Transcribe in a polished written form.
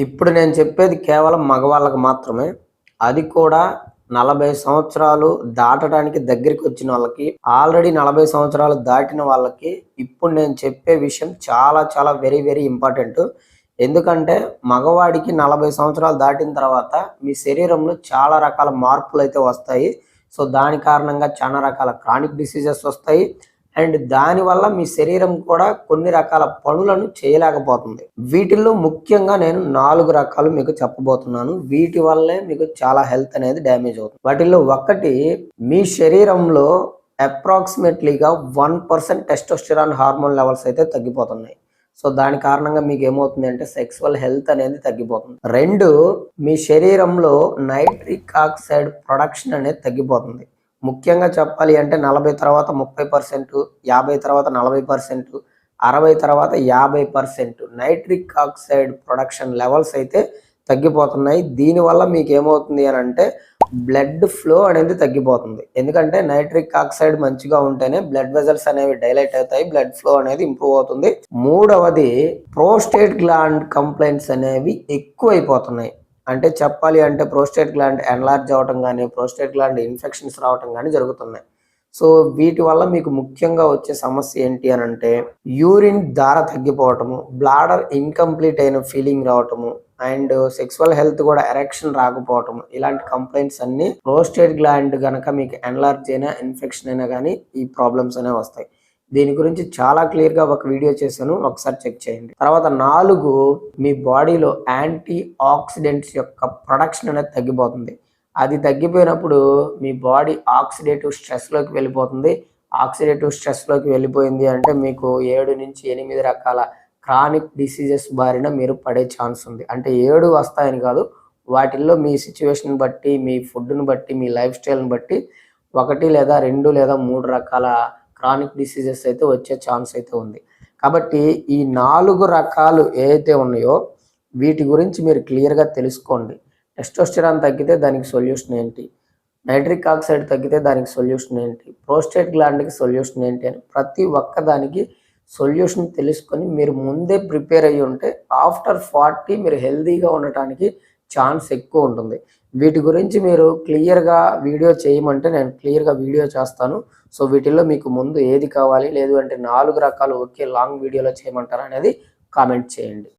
ఇప్పుడు నేను చెప్పేది కేవలం మగవాళ్ళకి మాత్రమే. అది కూడా 40 సంవత్సరాలు దాటడానికి దగ్గరికొచ్చిన వాళ్ళకి, ఆల్రెడీ 40 సంవత్సరాలు దాటిన వాళ్ళకి ఇప్పుడు నేను చెప్పే విషయం చాలా చాలా వెరీ వెరీ ఇంపార్టెంటు. ఎందుకంటే మగవాడికి 40 సంవత్సరాలు దాటిన తర్వాత మీ శరీరంలో చాలా రకాల మార్పులైతే వస్తాయి. సో, దాని కారణంగా చాలా రకాల క్రానిక్ డిసీజెస్ వస్తాయి. అండ్ దానివల్ల మీ శరీరం కూడా కొన్ని రకాల పనులను చేయలేకపోతుంది. వీటిల్లో ముఖ్యంగా నేను 4 రకాలు మీకు చెప్పబోతున్నాను. వీటి వల్లే మీకు చాలా హెల్త్ అనేది డ్యామేజ్ అవుతుంది. వాటిల్లో ఒకటి, మీ శరీరంలో అప్రాక్సిమేట్లీగా 1% టెస్టోస్టెరాన్ హార్మోన్ లెవెల్స్ అయితే తగ్గిపోతున్నాయి. సో, దాని కారణంగా మీకు ఏమవుతుంది అంటే సెక్సువల్ హెల్త్ అనేది తగ్గిపోతుంది. 2, మీ శరీరంలో నైట్రిక్ ఆక్సైడ్ ప్రొడక్షన్ అనేది తగ్గిపోతుంది. ముఖ్యంగా చెప్పాలి అంటే 40 తర్వాత 30%, 50 తర్వాత 40%, 60 తర్వాత 50% నైట్రిక్ ఆక్సైడ్ ప్రొడక్షన్ లెవెల్స్ అయితే తగ్గిపోతున్నాయి. దీనివల్ల మీకు ఏమవుతుంది అని అంటే బ్లడ్ ఫ్లో అనేది తగ్గిపోతుంది. ఎందుకంటే నైట్రిక్ ఆక్సైడ్ మంచిగా ఉంటేనే బ్లడ్ వెజల్స్ అనేవి డైలైట్ అవుతాయి, బ్లడ్ ఫ్లో అనేది ఇంప్రూవ్ అవుతుంది. మూడవది, ప్రోస్టేట్ గ్లాండ్ కంప్లైంట్స్ అనేవి ఎక్కువైపోతున్నాయి. అంటే చెప్పాలి అంటే ప్రోస్టేట్ గ్లాండ్ ఎన్లార్జ్ అవ్వటం కానీ, ప్రోస్టేట్ గ్లాండ్ ఇన్ఫెక్షన్స్ రావటం కానీ జరుగుతున్నాయి. సో, వీటి వల్ల మీకు ముఖ్యంగా వచ్చే సమస్య ఏంటి అని అంటే యూరిన్ ధార తగ్గిపోవటము, బ్లాడర్ ఇన్కంప్లీట్ అయిన ఫీలింగ్ రావటము, అండ్ సెక్సువల్ హెల్త్ కూడా ఎరెక్షన్ రాకపోవటం, ఇలాంటి కంప్లైంట్స్ అన్ని ప్రోస్టేట్ గ్లాండ్ గనక మీకు ఎన్లార్జ్ అయినా, ఇన్ఫెక్షన్ అయినా కానీ ఈ ప్రాబ్లమ్స్ అనేవి వస్తాయి. దీని గురించి చాలా క్లియర్గా ఒక వీడియో చేశాను, ఒకసారి చెక్ చేయండి. తర్వాత 4, మీ బాడీలో యాంటీ ఆక్సిడెంట్స్ యొక్క ప్రొడక్షన్ అనేది తగ్గిపోతుంది. అది తగ్గిపోయినప్పుడు మీ బాడీ ఆక్సిడేటివ్ స్ట్రెస్లోకి వెళ్ళిపోతుంది. ఆక్సిడేటివ్ స్ట్రెస్లోకి వెళ్ళిపోయింది అంటే మీకు 7 నుంచి 8 రకాల క్రానిక్ డిసీజెస్ బారిన మీరు పడే ఛాన్స్ ఉంది. అంటే 7 వస్తాయని కాదు, వాటిల్లో మీ సిచ్యువేషన్ బట్టి, మీ ఫుడ్ని బట్టి, మీ లైఫ్ స్టైల్ని బట్టి 1 లేదా 2 లేదా 3 రకాల క్రానిక్ డిసీజెస్ అయితే వచ్చే ఛాన్స్ అయితే ఉంది. కాబట్టి ఈ 4 రకాలు ఏవైతే ఉన్నాయో వీటి గురించి మీరు క్లియర్గా తెలుసుకోండి. టెస్టోస్టెరాన్ తగ్గితే దానికి సొల్యూషన్ ఏంటి, నైట్రిక్ ఆక్సైడ్ తగ్గితే దానికి సొల్యూషన్ ఏంటి, ప్రోస్టేట్ గ్లాండ్కి సొల్యూషన్ ఏంటి అని ప్రతి ఒక్క దానికి సొల్యూషన్ తెలుసుకొని మీరు ముందే ప్రిపేర్ అయ్యి ఉంటే ఆఫ్టర్ 40 మీరు హెల్తీగా ఉండటానికి ఛాన్స్ ఎక్కువ ఉంటుంది. వీటి గురించి మీరు క్లియర్గా వీడియో చేయమంటే నేను క్లియర్గా వీడియో చేస్తాను. సో, వీటిల్లో మీకు ముందు ఏది కావాలి, లేదు అంటే 4 రకాలు ఒకే లాంగ్ వీడియోలో చేయమంటారా అనేది కామెంట్ చేయండి.